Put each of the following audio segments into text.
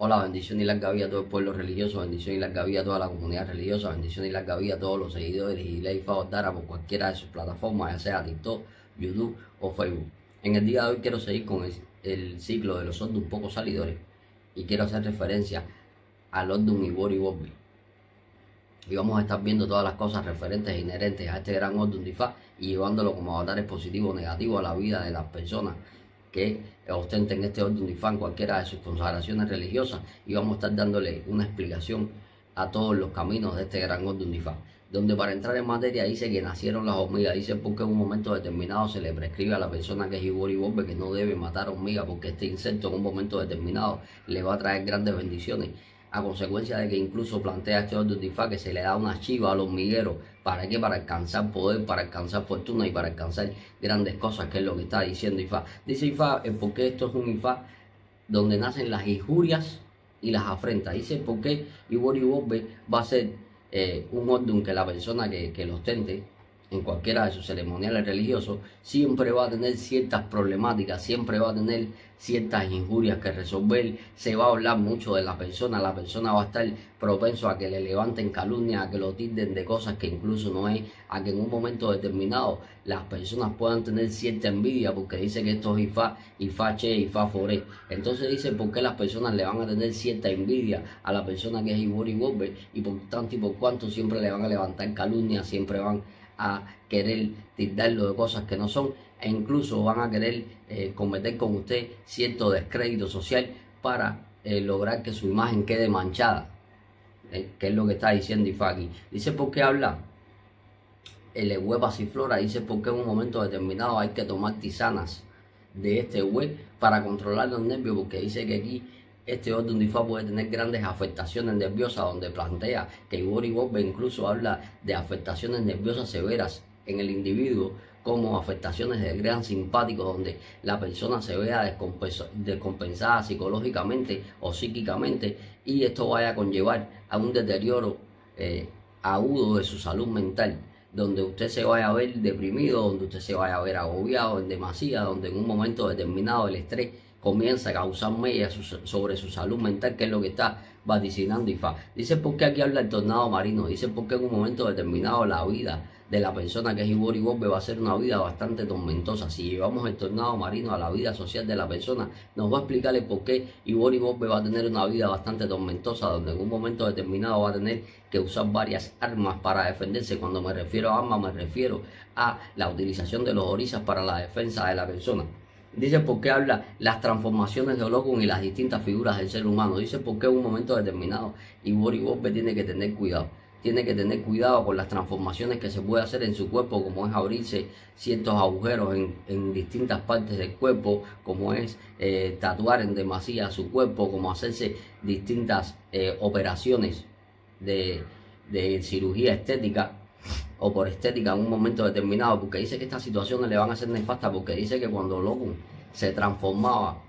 Hola, bendición y larga vida a todo el pueblo religioso, bendición y larga vida a toda la comunidad religiosa, bendición y larga vida a todos los seguidores de Ley Dara por cualquiera de sus plataformas, ya sea TikTok, YouTube o Facebook. En el día de hoy quiero seguir con el ciclo de los Ordun poco salidores y quiero hacer referencia al Ordun Ibori Bobby. Y vamos a estar viendo todas las cosas referentes e inherentes a este gran Ordun Difá y llevándolo como avatares positivos o negativos a la vida de las personas que ostenten este Ordun Difá en cualquiera de sus consagraciones religiosas, y vamos a estar dándole una explicación a todos los caminos de este gran Ordun Difá, donde para entrar en materia dice que nacieron las hormigas, dice porque en un momento determinado se le prescribe a la persona que es Ibori Bobbe que no debe matar hormigas porque este insecto en un momento determinado le va a traer grandes bendiciones, a consecuencia de que incluso plantea este Ordun Difá que se le da una chiva al hormiguero. ¿Para qué? Para alcanzar poder, para alcanzar fortuna y para alcanzar grandes cosas, que es lo que está diciendo Ifá. Dice Ifá, porque esto es un Ifá donde nacen las injurias y las afrentas. Dice porque Ibori Bobbe va a ser un Ordun que la persona que lo ostente en cualquiera de sus ceremoniales religiosos siempre va a tener ciertas problemáticas, siempre va a tener ciertas injurias que resolver, se va a hablar mucho de la persona va a estar propenso a que le levanten calumnia, a que lo tilden de cosas que incluso no es, a que en un momento determinado las personas puedan tener cierta envidia porque dice que esto es Ifá Che, Ifá Foré. Entonces dice por qué las personas le van a tener cierta envidia a la persona que es Ibori Bobbe y por tanto y por cuanto siempre le van a levantar calumnia, siempre van a querer tildarlo de cosas que no son, e incluso van a querer cometer con usted cierto descrédito social para lograr que su imagen quede manchada, que es lo que está diciendo Ifá aquí. Dice por qué habla el hue pasiflora, dice porque en un momento determinado hay que tomar tisanas de este hue para controlar los nervios, porque dice que aquí este Ordun Difá puede tener grandes afectaciones nerviosas, donde plantea que Ibori Bobbe incluso habla de afectaciones nerviosas severas en el individuo, como afectaciones de gran simpático, donde la persona se vea descompensada psicológicamente o psíquicamente, y esto vaya a conllevar a un deterioro agudo de su salud mental, donde usted se vaya a ver deprimido, donde usted se vaya a ver agobiado en demasía, donde en un momento determinado el estrés comienza a causar mellas sobre su salud mental, que es lo que está vaticinando Ifá. Dice porque aquí habla el tornado marino, dice porque en un momento determinado la vida de la persona que es Ibori Bobbe va a ser una vida bastante tormentosa. Si llevamos el tornado marino a la vida social de la persona, nos va a explicar el por qué Ibori Bobbe va a tener una vida bastante tormentosa, donde en un momento determinado va a tener que usar varias armas para defenderse. Cuando me refiero a armas, me refiero a la utilización de los orisas para la defensa de la persona. Dice por qué habla las transformaciones de Olokun y las distintas figuras del ser humano. Dice por qué en un momento determinado Ibori Bobbe tiene que tener cuidado. Tiene que tener cuidado con las transformaciones que se puede hacer en su cuerpo, como es abrirse ciertos agujeros en distintas partes del cuerpo, como es tatuar en demasía su cuerpo, como hacerse distintas operaciones de cirugía estética o por estética en un momento determinado, porque dice que estas situaciones le van a ser nefastas, porque dice que cuando Olokun se transformaba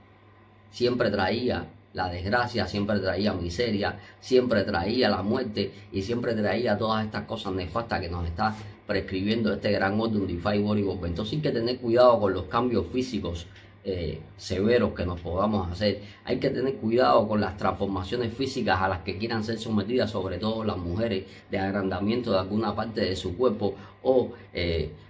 siempre traía la desgracia, siempre traía miseria, siempre traía la muerte y siempre traía todas estas cosas nefastas que nos está prescribiendo este gran Ordun Difá Ibori Bobbe. Entonces hay que tener cuidado con los cambios físicos severos que nos podamos hacer. Hay que tener cuidado con las transformaciones físicas a las que quieran ser sometidas, sobre todo las mujeres, de agrandamiento de alguna parte de su cuerpo o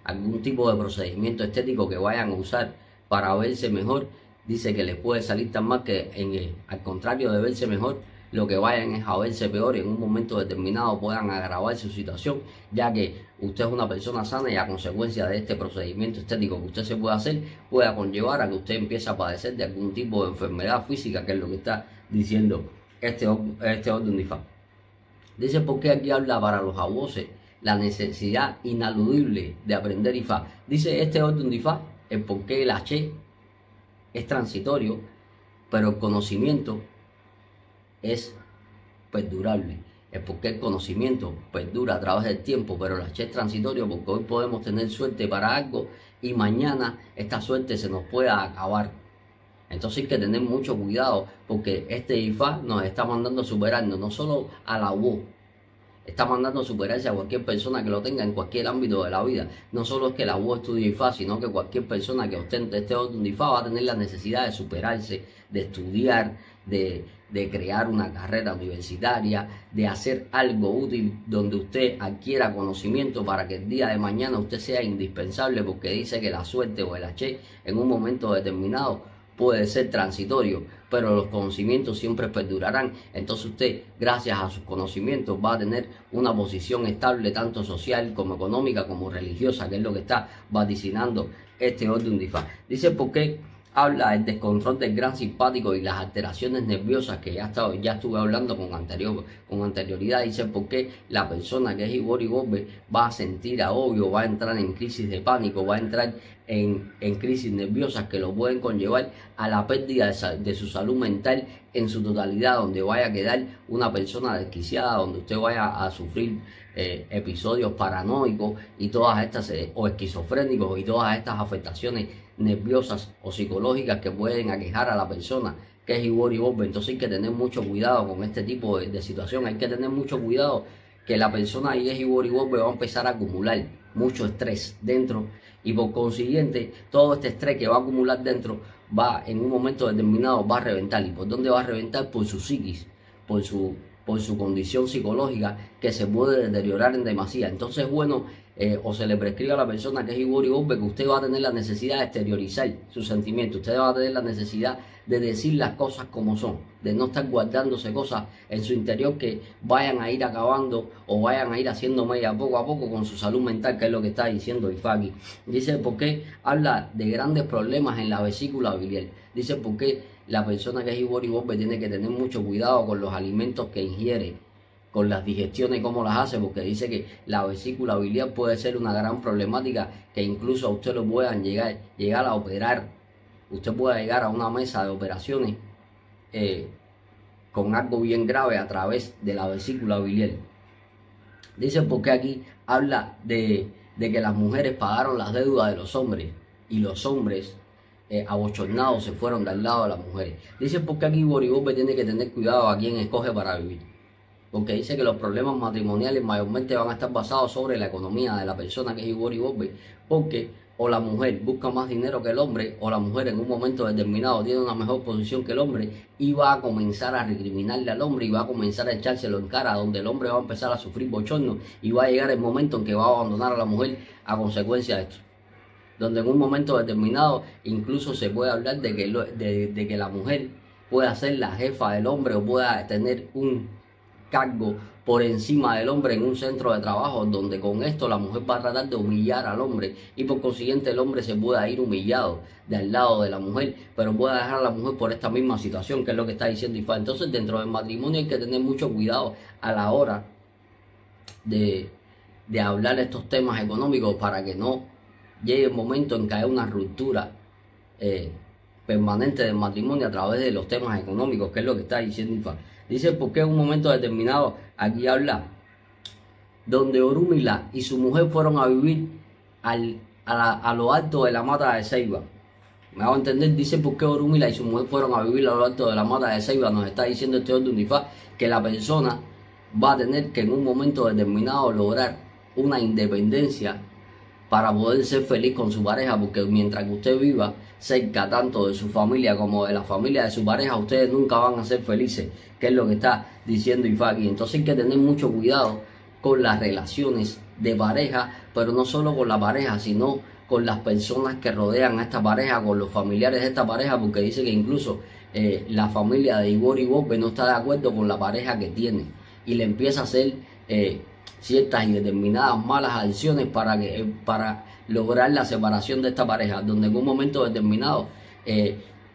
algún tipo de procedimiento estético que vayan a usar para verse mejor. Dice que les puede salir tan mal que al contrario de verse mejor, lo que vayan es a verse peor y en un momento determinado puedan agravar su situación, ya que usted es una persona sana y a consecuencia de este procedimiento estético que usted se puede hacer, pueda conllevar a que usted empiece a padecer de algún tipo de enfermedad física, que es lo que está diciendo este Ordun Difá. Dice por qué aquí habla para los abuses la necesidad inaludible de aprender Ifá. Dice este Ordun Difá el por qué el H es transitorio, pero el conocimiento es perdurable. Es porque el conocimiento perdura a través del tiempo, pero el H es transitorio, porque hoy podemos tener suerte para algo y mañana esta suerte se nos pueda acabar. Entonces hay que tener mucho cuidado, porque este Ifá nos está mandando a superarnos, no solo a la voz, está mandando a superarse a cualquier persona que lo tenga en cualquier ámbito de la vida. No solo es que la UO estudie Ifá, sino que cualquier persona que ostente este Ordun Difá va a tener la necesidad de superarse, de estudiar, de de crear una carrera universitaria, de hacer algo útil donde usted adquiera conocimiento para que el día de mañana usted sea indispensable, porque dice que la suerte o el H en un momento determinado puede ser transitorio, pero los conocimientos siempre perdurarán. Entonces usted, gracias a sus conocimientos, va a tener una posición estable tanto social como económica como religiosa, que es lo que está vaticinando este orden Difá. Dice por qué habla del descontrol del gran simpático y las alteraciones nerviosas, que ya estuve hablando con anterioridad. Dice por qué la persona que es Ibori Bobbe va a sentir agobio, va a entrar en crisis de pánico, va a entrar en crisis nerviosas que lo pueden conllevar a la pérdida de su salud mental en su totalidad, donde vaya a quedar una persona desquiciada, donde usted vaya a sufrir episodios paranoicos y todas estas o esquizofrénicos y todas estas afectaciones nerviosas o psicológicas que pueden aquejar a la persona que es Ibori Bobbe. Entonces hay que tener mucho cuidado con este tipo de situación. Hay que tener mucho cuidado que la persona que es Ibori Bobbe va a empezar a acumular mucho estrés dentro, y por consiguiente todo este estrés que va a acumular dentro va en un momento determinado va a reventar. ¿Y por dónde va a reventar? Por su psiquis, por su condición psicológica, que se puede deteriorar en demasía. Entonces, bueno, o se le prescribe a la persona que es Ibori Bobbe que usted va a tener la necesidad de exteriorizar sus sentimientos, usted va a tener la necesidad de decir las cosas como son, de no estar guardándose cosas en su interior que vayan a ir acabando o vayan a ir haciendo mella poco a poco con su salud mental, que es lo que está diciendo Ifaki. Dice por qué habla de grandes problemas en la vesícula biliar. Dice por qué la persona que es Ibori Bobbe tiene que tener mucho cuidado con los alimentos que ingiere, con las digestiones y cómo las hace, porque dice que la vesícula biliar puede ser una gran problemática, que incluso a usted lo puedan llegar a operar. Usted puede llegar a una mesa de operaciones con algo bien grave a través de la vesícula biliar. Dice porque aquí habla de que las mujeres pagaron las deudas de los hombres y los hombres abochornados se fueron del lado de las mujeres. Dice porque aquí Ibori Bobbe tiene que tener cuidado a quién escoge para vivir, porque dice que los problemas matrimoniales mayormente van a estar basados sobre la economía de la persona que es Ibori Bobbe, porque o la mujer busca más dinero que el hombre, o la mujer en un momento determinado tiene una mejor posición que el hombre y va a comenzar a recriminarle al hombre y va a comenzar a echárselo en cara, donde el hombre va a empezar a sufrir bochorno y va a llegar el momento en que va a abandonar a la mujer a consecuencia de esto. Donde en un momento determinado incluso se puede hablar de que la mujer pueda ser la jefa del hombre o pueda tener un cargo por encima del hombre en un centro de trabajo, donde con esto la mujer va a tratar de humillar al hombre y por consiguiente el hombre se pueda ir humillado del lado de la mujer, pero puede dejar a la mujer por esta misma situación, que es lo que está diciendo Ifá. Entonces dentro del matrimonio hay que tener mucho cuidado a la hora de hablar estos temas económicos, para que no llegue el momento en que haya una ruptura permanente del matrimonio a través de los temas económicos, que es lo que está diciendo Ifá. Dice porque en un momento determinado, aquí habla, donde Orúmila y su mujer fueron a vivir a lo alto de la mata de Ceiba. Me hago entender. Dice porque Orúmila y su mujer fueron a vivir a lo alto de la mata de Ceiba. Nos está diciendo este orden Ifá que la persona va a tener que en un momento determinado lograr una independencia para poder ser feliz con su pareja, porque mientras que usted viva cerca tanto de su familia como de la familia de su pareja, ustedes nunca van a ser felices, que es lo que está diciendo Ifaki. Entonces hay que tener mucho cuidado con las relaciones de pareja, pero no solo con la pareja, sino con las personas que rodean a esta pareja, con los familiares de esta pareja, porque dice que incluso la familia de Ibori Bobbe no está de acuerdo con la pareja que tiene y le empieza a hacer ciertas y determinadas malas acciones para lograr la separación de esta pareja, donde en un momento determinado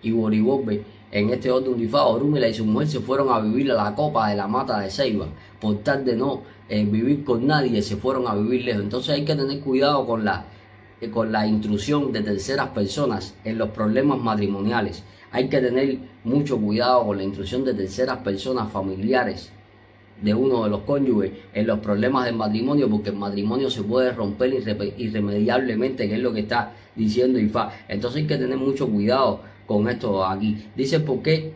Ibori Bobbe, en este orden Ifá, Orúmila y su mujer se fueron a vivir a la copa de la mata de Ceiba, por tal de no vivir con nadie, se fueron a vivir lejos. Entonces hay que tener cuidado con la intrusión de terceras personas en los problemas matrimoniales. Hay que tener mucho cuidado con la intrusión de terceras personas, familiares de uno de los cónyuges, en los problemas del matrimonio, porque el matrimonio se puede romper irremediablemente, que es lo que está diciendo Ifá. Entonces hay que tener mucho cuidado con esto aquí. Dice porque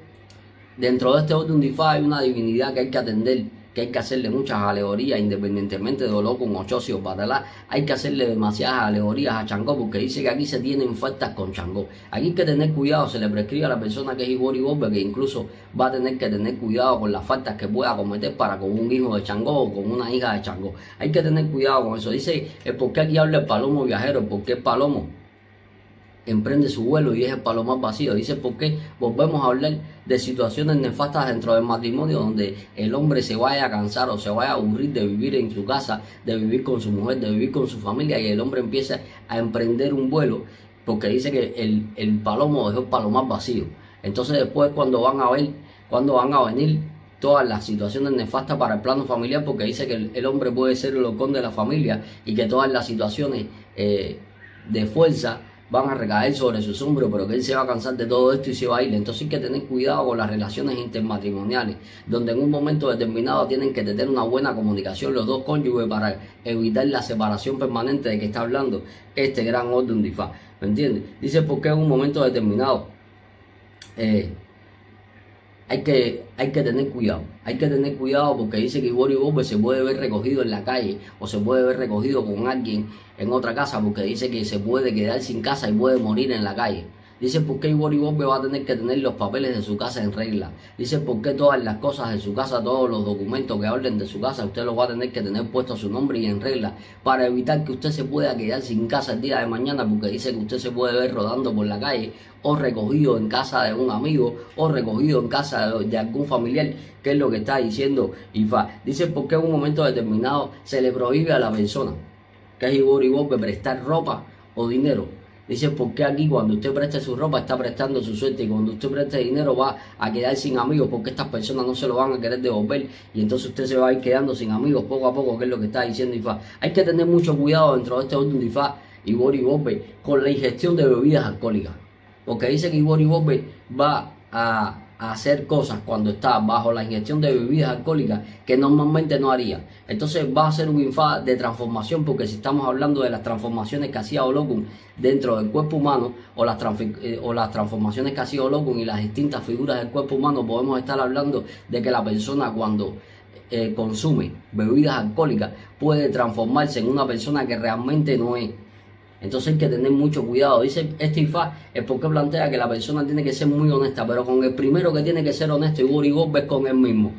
dentro de este orden de Ifá hay una divinidad que hay que atender que hay que hacerle muchas alegorías, independientemente de Olokun, Ochosi o Batalá, hay que hacerle demasiadas alegorías a Changó, porque dice que aquí se tienen faltas con Changó. Aquí hay que tener cuidado, se le prescribe a la persona que es Ibori Bobe, que incluso va a tener que tener cuidado con las faltas que pueda cometer para con un hijo de Changó o con una hija de Changó. Hay que tener cuidado con eso. Dice el por qué aquí habla el palomo viajero, el por qué el palomo emprende su vuelo y es el palomar vacío. Dice por qué volvemos a hablar de situaciones nefastas dentro del matrimonio, donde el hombre se vaya a cansar o se vaya a aburrir de vivir en su casa, de vivir con su mujer, de vivir con su familia, y el hombre empieza a emprender un vuelo, porque dice que el palomo dejó el palomar vacío. Entonces después cuando van a venir todas las situaciones nefastas para el plano familiar, porque dice que el hombre puede ser el halcón de la familia y que todas las situaciones de fuerza van a recaer sobre sus hombros, pero que él se va a cansar de todo esto y se va a ir. Entonces hay que tener cuidado con las relaciones intermatrimoniales, donde en un momento determinado tienen que tener una buena comunicación los dos cónyuges para evitar la separación permanente de que está hablando este gran orden de Ifá. ¿Me entiendes? Dice porque en un momento determinado hay que tener cuidado porque dice que Ibori Bobe se puede ver recogido en la calle o se puede ver recogido con alguien en otra casa, porque dice que se puede quedar sin casa y puede morir en la calle. Dice por qué Ibori Bobe va a tener que tener los papeles de su casa en regla. Dice por qué todas las cosas de su casa, todos los documentos que hablen de su casa, usted los va a tener que tener puesto a su nombre y en regla, para evitar que usted se pueda quedar sin casa el día de mañana, porque dice que usted se puede ver rodando por la calle o recogido en casa de un amigo o recogido en casa de algún familiar, que es lo que está diciendo Ifá. Dice por qué en un momento determinado se le prohíbe a la persona que es Ibori Bobe prestar ropa o dinero. Dice porque aquí cuando usted preste su ropa está prestando su suerte, y cuando usted preste dinero va a quedar sin amigos, porque estas personas no se lo van a querer devolver, y entonces usted se va a ir quedando sin amigos poco a poco, que es lo que está diciendo Ifá. Hay que tener mucho cuidado dentro de este orden de Ifá, Ibori Bobe, con la ingestión de bebidas alcohólicas, porque dice que Ibori Bobe va a hacer cosas cuando está bajo la ingestión de bebidas alcohólicas que normalmente no haría. Entonces va a ser un Ifá de transformación, porque si estamos hablando de las transformaciones que hacía Olokun dentro del cuerpo humano, o las transformaciones que hacía Olokun y las distintas figuras del cuerpo humano, podemos estar hablando de que la persona cuando consume bebidas alcohólicas puede transformarse en una persona que realmente no es. Entonces hay que tener mucho cuidado. Dice este Ifá, es porque plantea que la persona tiene que ser muy honesta, pero con el primero que tiene que ser honesto Ibori Bobe es con él mismo,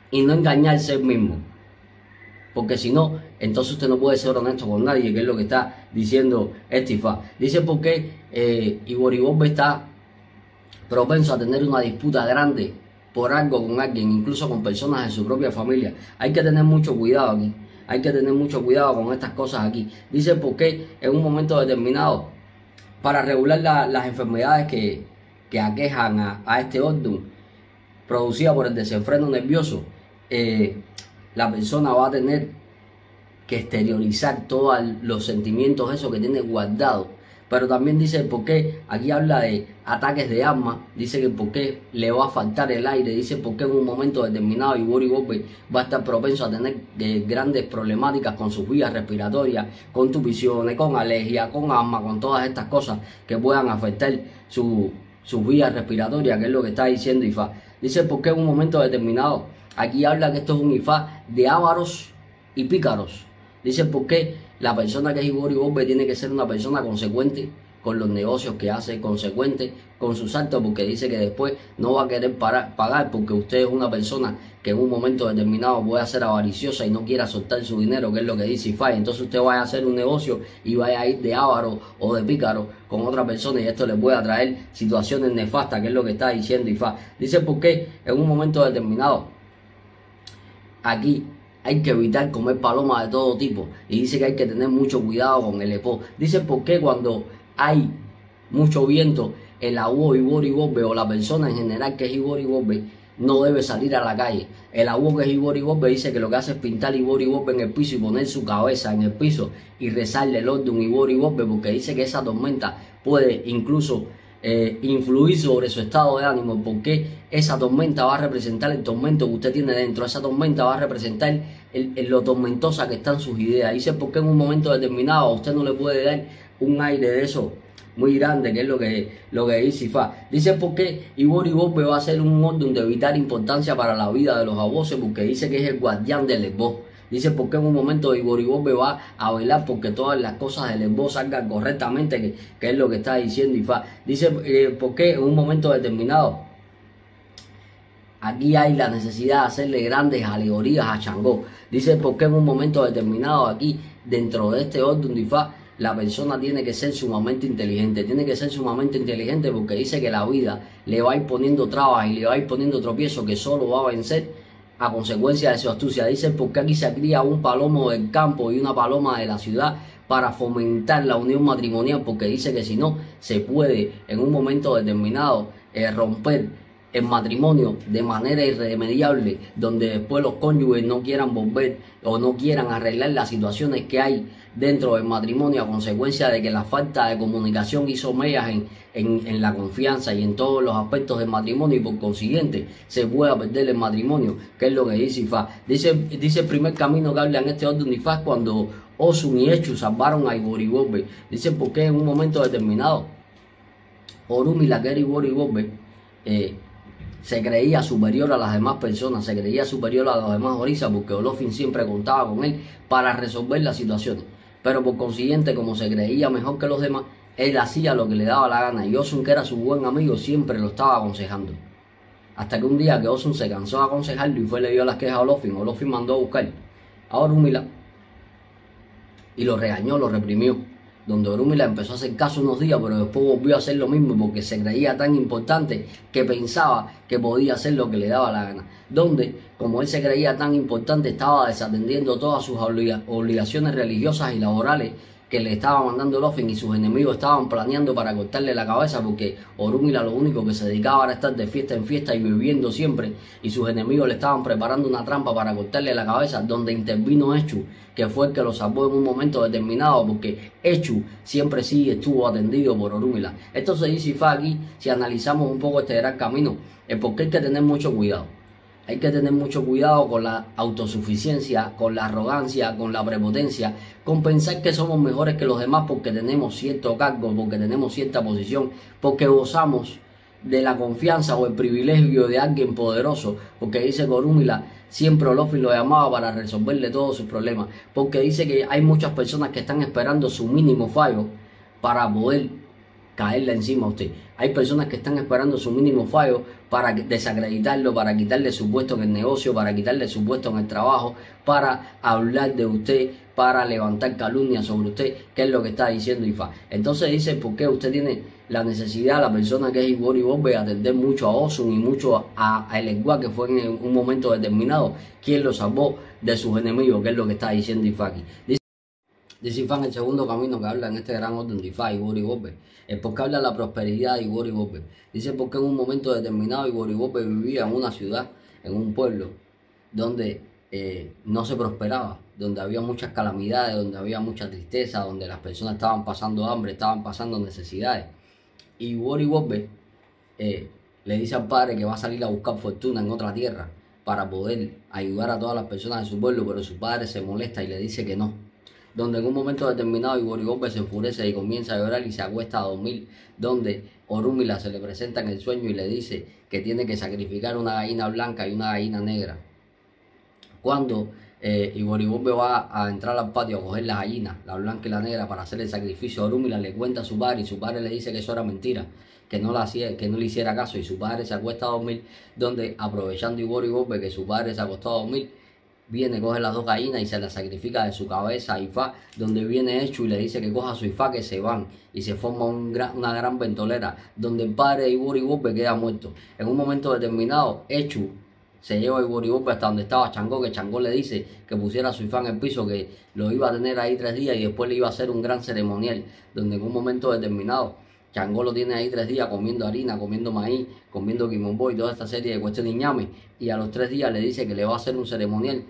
y no engañarse él mismo, porque si no, entonces usted no puede ser honesto con nadie, que es lo que está diciendo este Ifá. Dice porque Ibori Bobe está propenso a tener una disputa grande por algo con alguien, incluso con personas de su propia familia. Hay que tener mucho cuidado aquí. Hay que tener mucho cuidado con estas cosas aquí. Dice porque en un momento determinado, para regular las enfermedades que aquejan a este orden, producida por el desenfreno nervioso, la persona va a tener que exteriorizar todos los sentimientos esos que tiene guardados. Pero también dice el porqué, aquí habla de ataques de asma, dice que porque le va a faltar el aire, dice porque en un momento determinado Ibori Bobe va a estar propenso a tener grandes problemáticas con sus vías respiratorias, con tupiciones, con alergia, con asma, con todas estas cosas que puedan afectar sus vías respiratorias, que es lo que está diciendo Ifá. Dice porque en un momento determinado, aquí habla que esto es un Ifá de ávaros y pícaros. Dice porque la persona que es Ibori Bobe tiene que ser una persona consecuente con los negocios que hace, consecuente con sus actos, porque dice que después no va a querer pagar, porque usted es una persona que en un momento determinado puede ser avariciosa y no quiera soltar su dinero, que es lo que dice Ifá. Entonces usted vaya a hacer un negocio y vaya a ir de avaro o de pícaro con otra persona, y esto le puede atraer situaciones nefastas, que es lo que está diciendo Ifá. Dice porque en un momento determinado aquí hay que evitar comer palomas de todo tipo, y dice que hay que tener mucho cuidado con el epó. Dice porque cuando hay mucho viento, el abuelo Ibori Bobe o la persona en general que es Ibori Bobe no debe salir a la calle. El abuelo que es Ibori Bobe dice que lo que hace es pintar Ibori Bobe en el piso y poner su cabeza en el piso y rezarle el orden Ibori Bobe, porque dice que esa tormenta puede incluso influir sobre su estado de ánimo, porque esa tormenta va a representar el tormento que usted tiene dentro. Esa tormenta va a representar lo tormentosa que están sus ideas. Dice porque en un momento determinado a usted no le puede dar un aire de eso muy grande, que es lo que dice Ifá. Dice porque Ibori Bobe va a ser un orden de vital importancia para la vida de los abuesos, porque dice que es el guardián del Lesbos. Dice porque en un momento Ibori Bobe va a velar porque todas las cosas del Lesbos salgan correctamente, que es lo que está diciendo Ifá. Dice porque en un momento determinado aquí hay la necesidad de hacerle grandes alegorías a Changó. Dice porque en un momento determinado aquí, dentro de este orden de Ifá, la persona tiene que ser sumamente inteligente. Tiene que ser sumamente inteligente porque dice que la vida le va a ir poniendo trabas y le va a ir poniendo tropiezos que solo va a vencer a consecuencia de su astucia. Dice porque aquí se cría un palomo del campo y una paloma de la ciudad para fomentar la unión matrimonial, porque dice que si no, se puede en un momento determinado romper el matrimonio de manera irremediable, donde después los cónyuges no quieran volver o no quieran arreglar las situaciones que hay dentro del matrimonio a consecuencia de que la falta de comunicación hizo mellas en la confianza y en todos los aspectos del matrimonio, y por consiguiente se pueda perder el matrimonio, que es lo que dice Ifá. Dice el primer camino que habla en este orden de Ifá cuando Osun y Echu salvaron a Ibori Bobe. Dice porque en un momento determinado Orúmila, que era Ibori Bobe, se creía superior a las demás personas, se creía superior a los demás orisas, porque Olofin siempre contaba con él para resolver las situaciones. Pero por consiguiente, como se creía mejor que los demás, él hacía lo que le daba la gana, y Osun, que era su buen amigo, siempre lo estaba aconsejando. Hasta que un día que Osun se cansó de aconsejarlo y fue le dio las quejas a Olofin, Olofin mandó a buscar a Orúmila y lo regañó, lo reprimió. Donde Orúmila empezó a hacer caso unos días, pero después volvió a hacer lo mismo porque se creía tan importante que pensaba que podía hacer lo que le daba la gana. Donde, como él se creía tan importante, estaba desatendiendo todas sus obligaciones religiosas y laborales que le estaba mandando Olofin, y sus enemigos estaban planeando para cortarle la cabeza, porque Orúmila lo único que se dedicaba era estar de fiesta en fiesta y bebiendo siempre, y sus enemigos le estaban preparando una trampa para cortarle la cabeza, donde intervino Echu, que fue el que lo salvó en un momento determinado, porque Echu siempre sí estuvo atendido por Orúmila. Esto se dice Ifá aquí, si analizamos un poco este gran camino, es porque hay que tener mucho cuidado. Hay que tener mucho cuidado con la autosuficiencia, con la arrogancia, con la prepotencia, con pensar que somos mejores que los demás porque tenemos cierto cargo, porque tenemos cierta posición, porque gozamos de la confianza o el privilegio de alguien poderoso, porque dice que Orúmila siempre Olofin lo llamaba para resolverle todos sus problemas, porque dice que hay muchas personas que están esperando su mínimo fallo para poder caerle encima a usted. Hay personas que están esperando su mínimo fallo para desacreditarlo, para quitarle su puesto en el negocio, para quitarle su puesto en el trabajo, para hablar de usted, para levantar calumnias sobre usted, que es lo que está diciendo Ifá. Entonces dice por qué usted tiene la necesidad, la persona que es Ibori Bobe, de atender mucho a Osun y mucho a El Eguá, que fue en un momento determinado quien lo salvó de sus enemigos, que es lo que está diciendo Ifá aquí. Dice Ifá en el segundo camino que habla en este gran orden de Ifá, Ibori Bobe, es porque habla de la prosperidad de Ibori Bobe. Dice porque en un momento determinado Ibori Bobe vivía en una ciudad, en un pueblo, donde no se prosperaba, donde había muchas calamidades, donde había mucha tristeza, donde las personas estaban pasando hambre, estaban pasando necesidades. Y Ibori Bobe le dice al padre que va a salir a buscar fortuna en otra tierra para poder ayudar a todas las personas de su pueblo, pero su padre se molesta y le dice que no. Donde en un momento determinado Ibori Bobe se enfurece y comienza a llorar y se acuesta a dormir, donde Orúmila se le presenta en el sueño y le dice que tiene que sacrificar una gallina blanca y una gallina negra. Cuando Ibori Bobe va a entrar al patio a coger las gallinas, la blanca y la negra, para hacer el sacrificio, Orúmila le cuenta a su padre y su padre le dice que eso era mentira, que no le hiciera caso, y su padre se acuesta a dormir, donde aprovechando Ibori Bobe que su padre se acostó a dormir, viene, coge las dos gallinas y se las sacrifica de su cabeza a Ifá, donde viene Echu y le dice que coja a su Ifá, que se van, y se forma una gran ventolera, donde el padre de Ibori Bobe queda muerto. En un momento determinado, Echu se lleva a Ibori Bobe hasta donde estaba Changó, que Changó le dice que pusiera a su Ifá en el piso, que lo iba a tener ahí 3 días y después le iba a hacer un gran ceremonial, donde en un momento determinado Changó lo tiene ahí 3 días comiendo harina, comiendo maíz, comiendo quimombo y toda esta serie de cuestiones ñame, y a los 3 días le dice que le va a hacer un ceremonial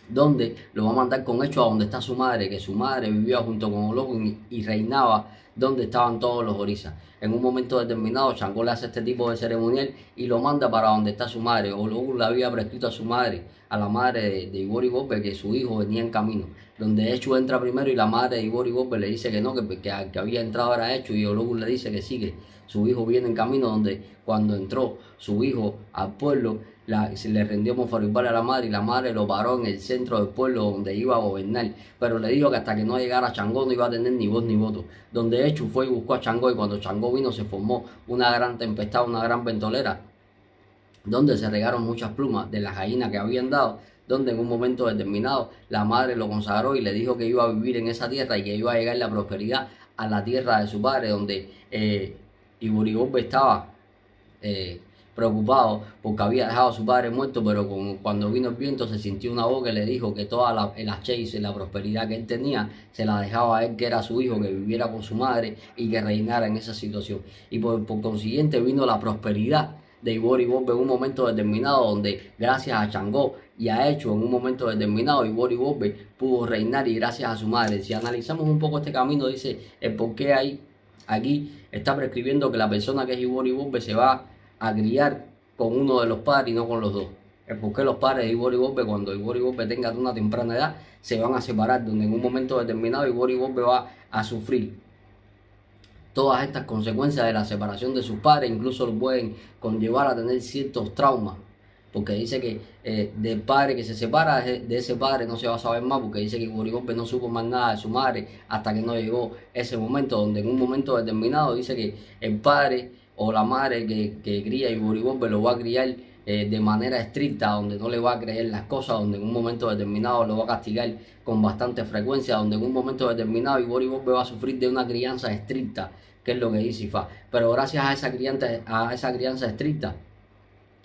donde lo va a mandar con hecho a donde está su madre, que su madre vivía junto con Ologun y reinaba donde estaban todos los orisas. En un momento determinado, Changó le hace este tipo de ceremonial y lo manda para donde está su madre. Ologun le había prescrito a su madre, a la madre de Ibori Bobe, que su hijo venía en camino. Donde Echu entra primero y la madre de Ibori Bobe le dice que no, que había entrado era Echu, y Ologun le dice que sí, que su hijo viene en camino, donde cuando entró su hijo al pueblo, se le rindió Mofaribal a la madre y la madre lo paró en el centro del pueblo donde iba a gobernar, pero le dijo que hasta que no llegara Changó no iba a tener ni voz ni voto. Donde Echu fue y buscó a Changó, y cuando Changó vino se formó una gran tempestad, una gran ventolera, donde se regaron muchas plumas de las gallinas que habían dado, donde en un momento determinado la madre lo consagró y le dijo que iba a vivir en esa tierra y que iba a llegar la prosperidad a la tierra de su padre, donde Ibori Bobe estaba preocupado porque había dejado a su padre muerto, pero cuando vino el viento se sintió una voz que le dijo que toda el chase y la prosperidad que él tenía se la dejaba a él, que era su hijo, que viviera con su madre y que reinara en esa situación. Y por consiguiente vino la prosperidad de Ibori Bobe en un momento determinado, donde gracias a Changó y a Echu en un momento determinado Ibori Bobe pudo reinar, y gracias a su madre. Si analizamos un poco este camino, dice el por qué aquí está prescribiendo que la persona que es Ibori Bobe se va a criar con uno de los padres y no con los dos. El por qué los padres de Ibori Bobe, cuando Ibori Bobe tenga una temprana edad, se van a separar, donde en un momento determinado Ibori Bobe va a sufrir todas estas consecuencias de la separación de sus padres. Incluso lo pueden conllevar a tener ciertos traumas, porque dice que del padre que se separa, de ese padre no se va a saber más, porque dice que Ibori Bobe no supo más nada de su madre hasta que no llegó ese momento, donde en un momento determinado dice que el padre o la madre que cría Ibori Bobe lo va a criar de manera estricta, donde no le va a creer las cosas, donde en un momento determinado lo va a castigar con bastante frecuencia, donde en un momento determinado Ibori Bobe va a sufrir de una crianza estricta, que es lo que dice Ifá. Pero gracias a esa crianza estricta,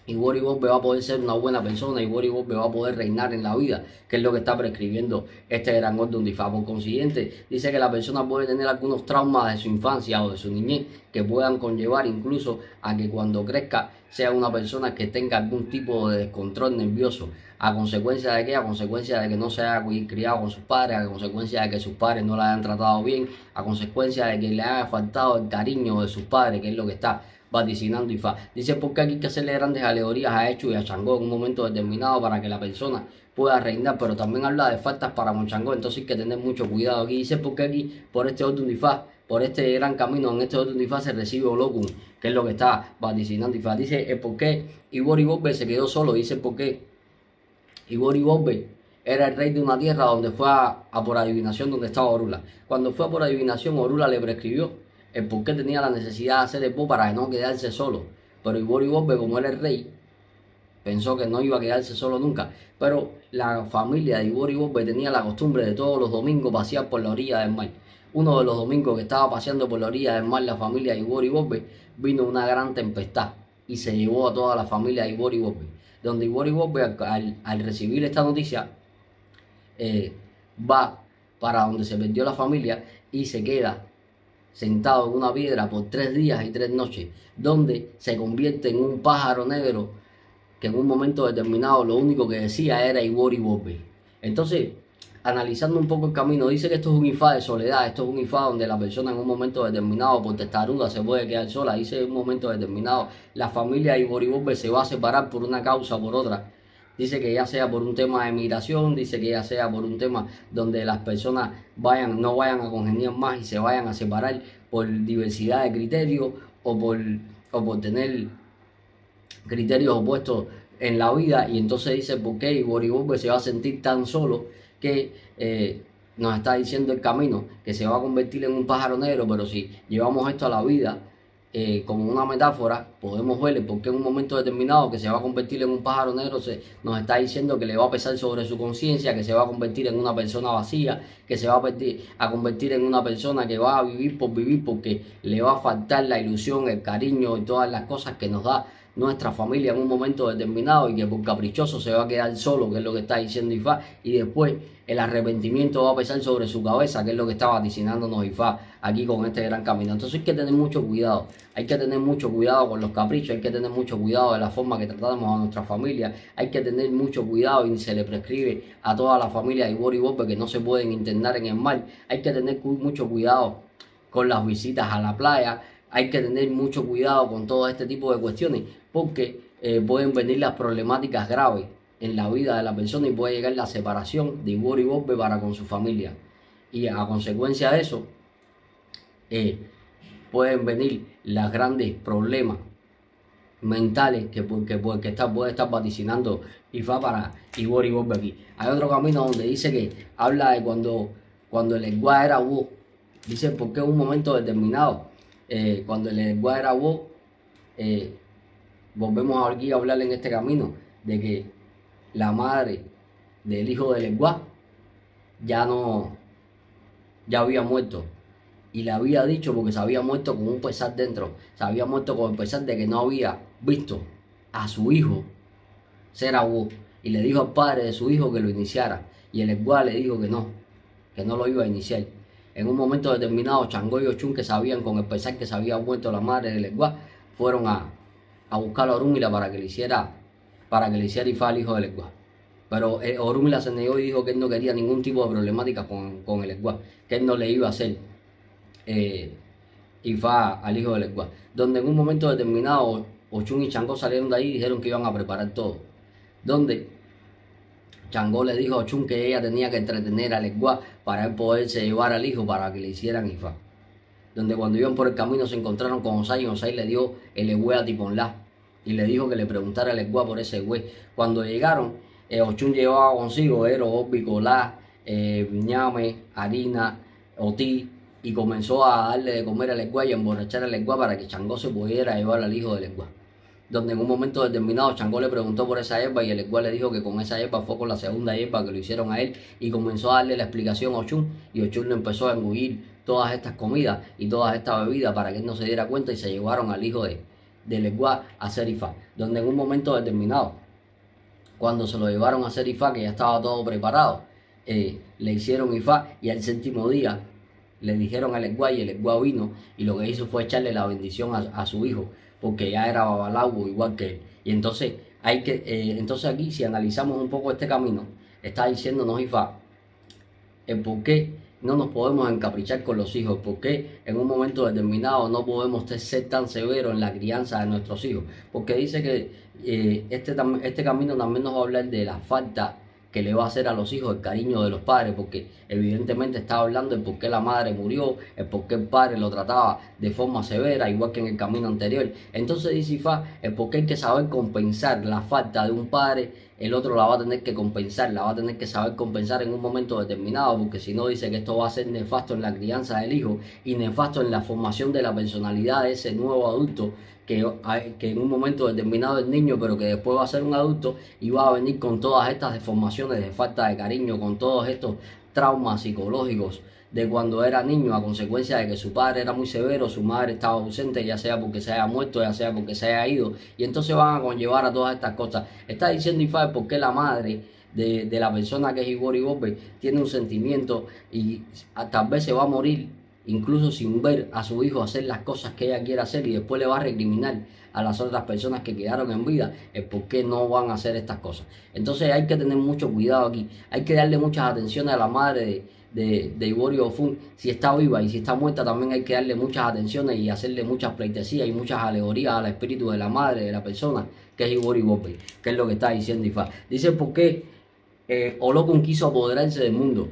Ibori Bobe va a poder ser una buena persona, Ibori Bobe va a poder reinar en la vida, que es lo que está prescribiendo este gran orden de Ifá. Por consiguiente, dice que la persona puede tener algunos traumas de su infancia o de su niñez que puedan conllevar incluso a que cuando crezca sea una persona que tenga algún tipo de descontrol nervioso. ¿A consecuencia de qué? A consecuencia de que no se haya criado con sus padres, a consecuencia de que sus padres no la hayan tratado bien, a consecuencia de que le haya faltado el cariño de sus padres, que es lo que está vaticinando Ifá. Dice porque aquí hay que hacerle grandes alegorías a Echu y a Changó en un momento determinado para que la persona pueda reinar, pero también habla de faltas para Changó, entonces hay que tener mucho cuidado aquí. Dice porque aquí, por este orden de Ifá, por este gran camino, en este orden de Ifá se recibe Ologun, que es lo que está vaticinando Ifá. Dice el por qué Ibori Bobe se quedó solo, dice por qué Ibori Bobe era el rey de una tierra donde fue a por adivinación donde estaba Orula. Cuando fue a por adivinación, Orula le prescribió el por qué tenía la necesidad de hacer el po para no quedarse solo. Pero Ibori Bobe, como era el rey, pensó que no iba a quedarse solo nunca. Pero la familia de Ibori Bobe tenía la costumbre de todos los domingos pasear por la orilla del mar. Uno de los domingos que estaba paseando por la orilla del mar la familia de Ibori Bobe, vino una gran tempestad y se llevó a toda la familia de Ibori Bobe. Donde Ibori Bobe, al recibir esta noticia, va para donde se perdió la familia y se queda sentado en una piedra por 3 días y 3 noches, donde se convierte en un pájaro negro que en un momento determinado lo único que decía era Ibori Bobe. Entonces, analizando un poco el camino, dice que esto es un Ifá de soledad, esto es un Ifá donde la persona en un momento determinado por testaruda se puede quedar sola. Dice en un momento determinado la familia de Ibori Bobe se va a separar por una causa o por otra. Dice que ya sea por un tema de migración, dice que ya sea por un tema donde las personas no vayan a congeniar más y se vayan a separar por diversidad de criterios o por tener criterios opuestos en la vida. Y entonces dice por qué Ibori Bobe se va a sentir tan solo, que nos está diciendo el camino que se va a convertir en un pájaro negro. Pero si llevamos esto a la vida como una metáfora, podemos ver por qué en un momento determinado que se va a convertir en un pájaro negro nos está diciendo que le va a pesar sobre su conciencia, que se va a convertir en una persona vacía, que se va a convertir en una persona que va a vivir por vivir porque le va a faltar la ilusión, el cariño y todas las cosas que nos da nuestra familia en un momento determinado y que por caprichoso se va a quedar solo, que es lo que está diciendo Ifá, y después el arrepentimiento va a pesar sobre su cabeza, que es lo que está vaticinándonos Ifá aquí con este gran camino. Entonces hay que tener mucho cuidado, hay que tener mucho cuidado con los caprichos, hay que tener mucho cuidado de la forma que tratamos a nuestra familia, hay que tener mucho cuidado y se le prescribe a toda la familia de Ibori Bope que no se pueden internar en el mar, hay que tener mucho cuidado con las visitas a la playa, hay que tener mucho cuidado con todo este tipo de cuestiones porque pueden venir las problemáticas graves en la vida de la persona y puede llegar la separación de Ibori Bope para con su familia, y a consecuencia de eso pueden venir los grandes problemas mentales que puede estar vaticinando Ifá para Ibori Bope aquí. Hay otro camino donde dice que habla de cuando el Egua era Wo. Dice porque en un momento determinado, cuando el Egua era Wo, volvemos aquí a hablar en este camino de que la madre del hijo del Egua ya había muerto, y le había dicho, porque se había muerto con un pesar dentro, se había muerto con el pesar de que no había visto a su hijo ser Wo, y le dijo al padre de su hijo que lo iniciara, y el Egua le dijo que no lo iba a iniciar. En un momento determinado, Changó y Ochun, que sabían con el pesar que se había muerto la madre del Egua, fueron a buscar a Orúmila para que le hiciera Ifá al hijo del Egua. Pero Orúmila se negó y dijo que él no quería ningún tipo de problemática con el Egua, que él no le iba a hacer Ifá al hijo del Egua. Donde en un momento determinado Ochun y Changó salieron de ahí y dijeron que iban a preparar todo. Donde Changó le dijo a Ochun que ella tenía que entretener al Egua para él poderse llevar al hijo para que le hicieran Ifá. Donde cuando iban por el camino se encontraron con Osai, y Osai le dio el Egüe a Tiponlá y le dijo que le preguntara al Egua por ese Egüe. Cuando llegaron, Ochun llevaba consigo Ero, Obi, Colá, ñame, harina, otí, y comenzó a darle de comer al Egua y a emborrachar al Egua para que Changó se pudiera llevar al hijo del Egua. Donde en un momento determinado Changó le preguntó por esa hierba y el Egua le dijo que con esa hierba fue con la segunda hierba que lo hicieron a él, y comenzó a darle la explicación a Ochun, y Ochun le empezó a engullir todas estas comidas y todas estas bebidas para que él no se diera cuenta, y se llevaron al hijo del Egua a hacer Ifá. Donde en un momento determinado, cuando se lo llevaron a hacer Ifá, que ya estaba todo preparado, le hicieron Ifá, y al séptimo día le dijeron al Egua, y el Egua vino y lo que hizo fue echarle la bendición a su hijo, porque ya era babalao igual que él. Y entonces entonces aquí, si analizamos un poco este camino, está diciéndonos Ifá el por qué no nos podemos encaprichar con los hijos, por qué en un momento determinado no podemos ser tan severos en la crianza de nuestros hijos, porque dice que este camino también nos va a hablar de la falta que le va a hacer a los hijos el cariño de los padres, porque evidentemente está hablando de por qué la madre murió, el por qué el padre lo trataba de forma severa, igual que en el camino anterior. Entonces dice Ifá, el por qué hay que saber compensar la falta de un padre, el otro la va a tener que compensar, la va a tener que saber compensar en un momento determinado, porque si no dice que esto va a ser nefasto en la crianza del hijo y nefasto en la formación de la personalidad de ese nuevo adulto, que en un momento determinado es niño, pero que después va a ser un adulto y va a venir con todas estas deformaciones de falta de cariño, con todos estos traumas psicológicos de cuando era niño, a consecuencia de que su padre era muy severo, su madre estaba ausente, ya sea porque se haya muerto, ya sea porque se haya ido, y entonces van a conllevar a todas estas cosas. Está diciendo Ifá por qué la madre de la persona que es Ibori Bope tiene un sentimiento y tal vez se va a morir incluso sin ver a su hijo hacer las cosas que ella quiere hacer, y después le va a recriminar a las otras personas que quedaron en vida el por qué no van a hacer estas cosas. Entonces hay que tener mucho cuidado aquí, hay que darle muchas atenciones a la madre de Ibori Ofun, si está viva, y si está muerta también hay que darle muchas atenciones y hacerle muchas pleitesías y muchas alegorías al espíritu de la madre de la persona que es Ibori Bope, que es lo que está diciendo Ifá. Dice por qué Olokun quiso apoderarse del mundo.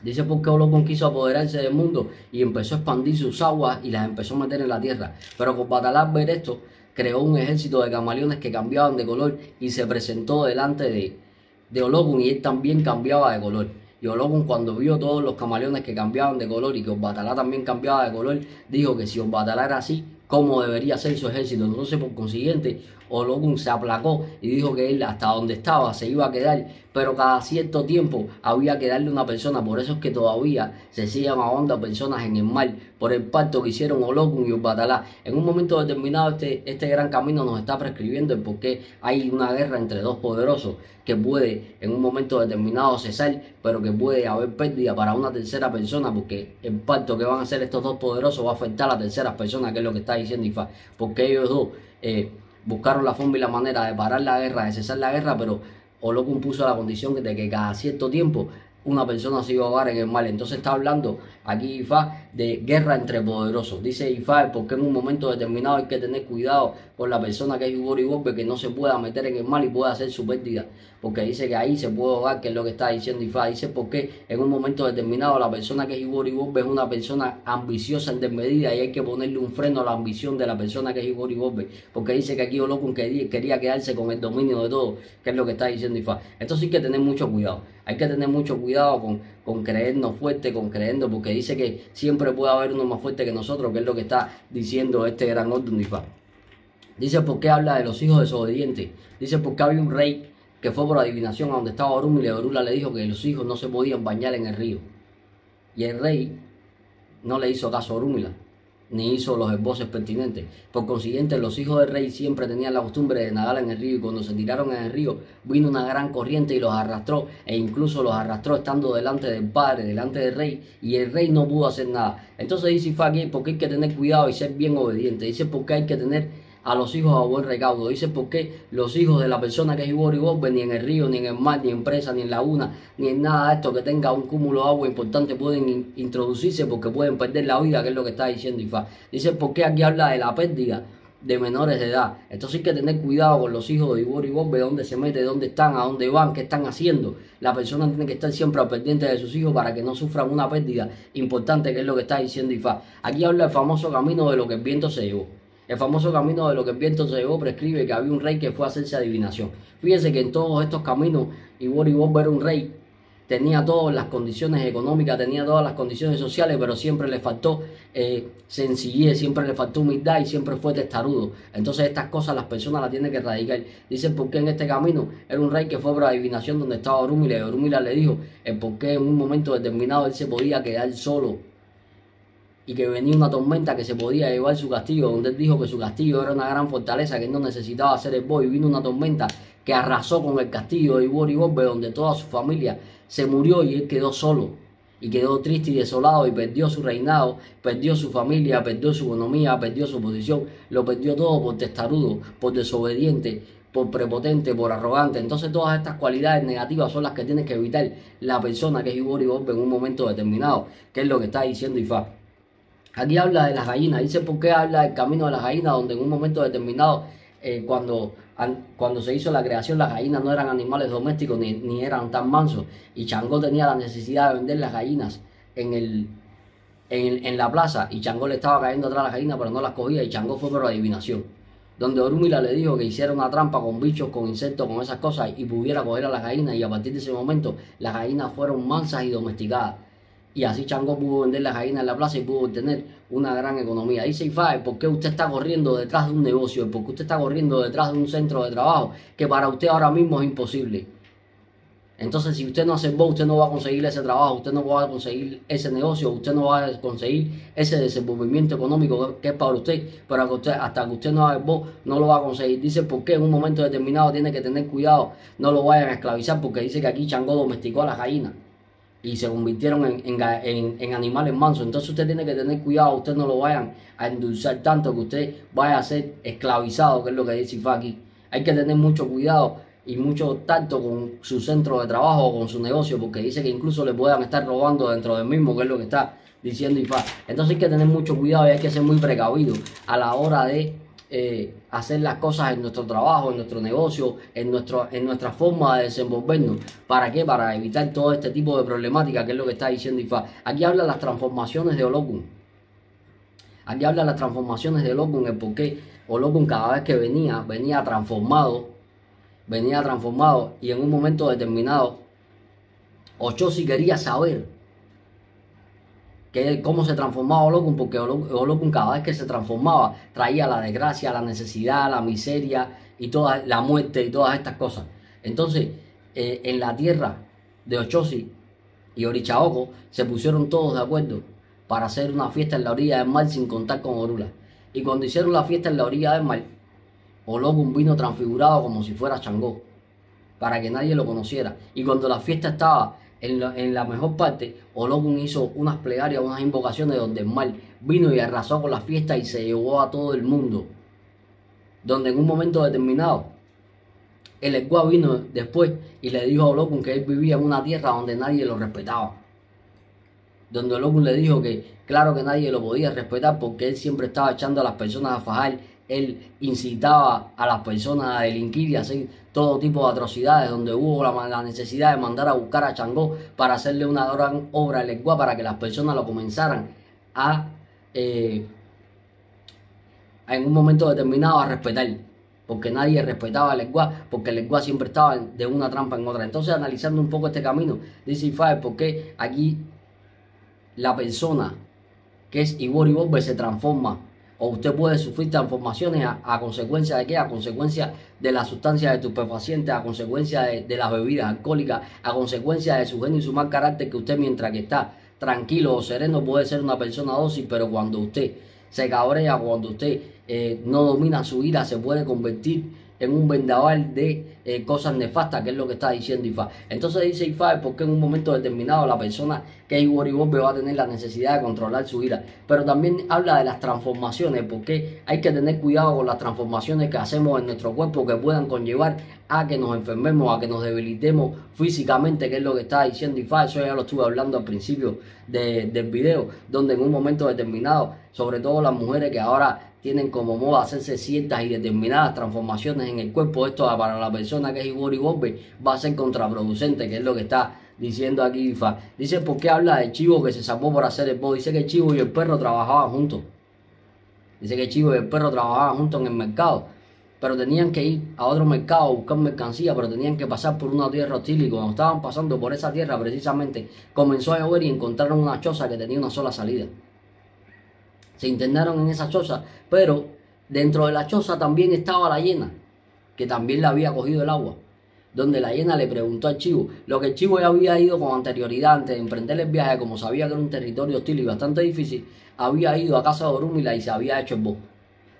Dice por qué Olokun quiso apoderarse del mundo y empezó a expandir sus aguas y las empezó a meter en la tierra. Pero con Batalá al ver esto, creó un ejército de camaleones que cambiaban de color y se presentó delante de Olokun, y él también cambiaba de color. Y Olokun, cuando vio todos los camaleones que cambiaban de color y que Batalá también cambiaba de color, dijo que si Batalá era así, cómo debería ser su ejército. Entonces, por consiguiente, Olokun se aplacó y dijo que él hasta donde estaba se iba a quedar, pero cada cierto tiempo había que darle una persona. Por eso es que todavía se siguen ahogando personas en el mar por el pacto que hicieron Olokun y Obatalá. En un momento determinado este gran camino nos está prescribiendo el por qué hay una guerra entre dos poderosos que puede en un momento determinado cesar, pero que puede haber pérdida para una tercera persona, porque el pacto que van a hacer estos dos poderosos va a afectar a las terceras personas, que es lo que está diciendo Ifá, porque ellos dos buscaron la forma y la manera de parar la guerra, de cesar la guerra, pero Olokun puso la condición de que cada cierto tiempo una persona se iba a ahogar en el mar. Entonces está hablando aquí Ifá de guerra entre poderosos. Dice Ifá porque en un momento determinado hay que tener cuidado con la persona que es Ibori Bobe, que no se pueda meter en el mar y pueda hacer su pérdida, porque dice que ahí se puede ahogar, que es lo que está diciendo Ifá. Dice porque en un momento determinado la persona que es Ibori Bobe es una persona ambiciosa en desmedida y hay que ponerle un freno a la ambición de la persona que es Ibori Bobe, porque dice que aquí Olokun quería quedarse con el dominio de todo, que es lo que está diciendo Ifá. Esto sí hay que tener mucho cuidado. Hay que tener mucho cuidado con creernos fuertes, con creernos, porque dice que siempre puede haber uno más fuerte que nosotros, que es lo que está diciendo este gran orden de Ifá. Dice por qué habla de los hijos desobedientes. Dice porque había un rey que fue por adivinación a donde estaba Orunmila y Orunmila le dijo que los hijos no se podían bañar en el río. Y el rey no le hizo caso a Orunmila, ni hizo los esbozos pertinentes. Por consiguiente, los hijos del rey siempre tenían la costumbre de nadar en el río, y cuando se tiraron en el río vino una gran corriente y los arrastró, e incluso los arrastró estando delante del padre, delante del rey, y el rey no pudo hacer nada. Entonces dice Ifá aquí porque hay que tener cuidado y ser bien obediente. Dice porque hay que tener a los hijos a buen recaudo. Dice porque los hijos de la persona que es Ibori Bobe, ni en el río, ni en el mar, ni en presa, ni en laguna, ni en nada de esto que tenga un cúmulo de agua importante pueden introducirse, porque pueden perder la vida, que es lo que está diciendo Ifá. Dice porque aquí habla de la pérdida de menores de edad. Entonces hay que tener cuidado con los hijos de Ibori Bobe, dónde se mete, dónde están, a dónde van, qué están haciendo. La persona tiene que estar siempre al pendiente de sus hijos para que no sufran una pérdida importante, que es lo que está diciendo Ifá. Aquí habla el famoso camino de lo que el viento se llevó. El famoso camino de lo que el viento se llevó prescribe que había un rey que fue a hacerse adivinación. Fíjense que en todos estos caminos Ibori Bobe era un rey, tenía todas las condiciones económicas, tenía todas las condiciones sociales, pero siempre le faltó sencillez, siempre le faltó humildad y siempre fue testarudo. Entonces estas cosas las personas las tienen que erradicar. Dicen por qué en este camino era un rey que fue por adivinación donde estaba Orunmila, y Orunmila le dijo el por qué en un momento determinado él se podía quedar solo y que venía una tormenta que se podía llevar su castillo, donde él dijo que su castillo era una gran fortaleza, que él no necesitaba hacer el boy. Vino una tormenta que arrasó con el castillo de Ibori Bobe, donde toda su familia se murió y él quedó solo, y quedó triste y desolado, y perdió su reinado, perdió su familia, perdió su economía, perdió su posición, lo perdió todo por testarudo, por desobediente, por prepotente, por arrogante. Entonces todas estas cualidades negativas son las que tiene que evitar la persona que es Ibori Bobe en un momento determinado, que es lo que está diciendo Ifá. Aquí habla de las gallinas. Dice por qué habla del camino de las gallinas, donde en un momento determinado, cuando se hizo la creación, las gallinas no eran animales domésticos ni eran tan mansos. Y Changó tenía la necesidad de vender las gallinas en la plaza. Y Changó le estaba cayendo atrás a las gallinas, pero no las cogía. Y Changó fue por adivinación, donde Orunmila le dijo que hiciera una trampa con bichos, con insectos, con esas cosas, y pudiera coger a las gallinas. Y a partir de ese momento, las gallinas fueron mansas y domesticadas. Y así Changó pudo vender las gallinas en la plaza y pudo obtener una gran economía. Dice Ifá, ¿por qué usted está corriendo detrás de un negocio? ¿Por qué usted está corriendo detrás de un centro de trabajo que para usted ahora mismo es imposible? Entonces, si usted no hace voz, usted no va a conseguir ese trabajo, usted no va a conseguir ese negocio, usted no va a conseguir ese desenvolvimiento económico que es para usted, pero hasta que usted no haga voz, no lo va a conseguir. Dice por qué en un momento determinado tiene que tener cuidado, no lo vayan a esclavizar, porque dice que aquí Changó domesticó a las gallinas y se convirtieron en animales mansos. Entonces usted tiene que tener cuidado, usted no lo vayan a endulzar tanto que usted vaya a ser esclavizado, que es lo que dice Ifá aquí. Hay que tener mucho cuidado y mucho tacto con su centro de trabajo o con su negocio, porque dice que incluso le puedan estar robando dentro del mismo, que es lo que está diciendo Ifá. Entonces hay que tener mucho cuidado y hay que ser muy precavido a la hora de hacer las cosas en nuestro trabajo, en nuestro negocio, en nuestra forma de desenvolvernos. ¿Para qué? Para evitar todo este tipo de problemática, que es lo que está diciendo Ifá. Aquí habla las transformaciones de Olokun. Aquí habla las transformaciones de Olokun, el por qué Olokun cada vez que venía transformado, y en un momento determinado Ochosi quería saber que cómo se transformaba Olokun, porque Olokun cada vez que se transformaba traía la desgracia, la necesidad, la miseria y toda la muerte y todas estas cosas. Entonces, en la tierra de Ochosi y Orichaocco se pusieron todos de acuerdo para hacer una fiesta en la orilla del mar sin contar con Orula. Y cuando hicieron la fiesta en la orilla del mar, Olokun vino transfigurado como si fuera Changó, para que nadie lo conociera. Y cuando la fiesta estaba en la mejor parte, Olokun hizo unas plegarias, unas invocaciones donde el mar vino y arrasó con la fiesta y se llevó a todo el mundo. Donde en un momento determinado, el Egua vino después y le dijo a Olokun que él vivía en una tierra donde nadie lo respetaba. Donde Olokun le dijo que claro que nadie lo podía respetar porque él siempre estaba echando a las personas a fajar. Él incitaba a las personas a delinquir y a hacer todo tipo de atrocidades, donde hubo la necesidad de mandar a buscar a Changó para hacerle una gran obra al Egua para que las personas lo comenzaran a en un momento determinado a respetar, porque nadie respetaba al Egua, porque el Egua siempre estaba de una trampa en otra. Entonces, analizando un poco este camino, dice Ifae, ¿por qué aquí la persona que es Ibori Bobbe se transforma? O usted puede sufrir transformaciones a consecuencia de qué, a consecuencia de las sustancias estupefacientes, a consecuencia de las bebidas alcohólicas, a consecuencia de su genio y su mal carácter, que usted mientras que está tranquilo o sereno puede ser una persona dócil, pero cuando usted se cabrea, cuando usted no domina su ira, se puede convertir en un vendaval de cosas nefastas, que es lo que está diciendo Ifa. Entonces dice Ifa, porque en un momento determinado la persona que es Ibori Bobbe va a tener la necesidad de controlar su ira. Pero también habla de las transformaciones, porque hay que tener cuidado con las transformaciones que hacemos en nuestro cuerpo, que puedan conllevar a que nos enfermemos, a que nos debilitemos físicamente, que es lo que está diciendo Ifa. Eso ya lo estuve hablando al principio del video, donde en un momento determinado, sobre todo las mujeres que ahora tienen como moda hacerse ciertas y determinadas transformaciones en el cuerpo, esto para la persona que es Ibori Bobbe va a ser contraproducente, que es lo que está diciendo aquí Ifa. Dice, ¿por qué habla del chivo que se salvó por hacer el bo? Dice que el chivo y el perro trabajaban juntos. Dice que el chivo y el perro trabajaban juntos en el mercado, pero tenían que ir a otro mercado a buscar mercancía, pero tenían que pasar por una tierra hostil, y cuando estaban pasando por esa tierra precisamente comenzó a llover y encontraron una choza que tenía una sola salida. Se internaron en esa choza, pero dentro de la choza también estaba la hiena, que también le había cogido el agua, donde la hiena le preguntó al chivo, lo que el chivo ya había ido con anterioridad antes de emprender el viaje, como sabía que era un territorio hostil y bastante difícil, había ido a casa de Orúmila y se había hecho el bo,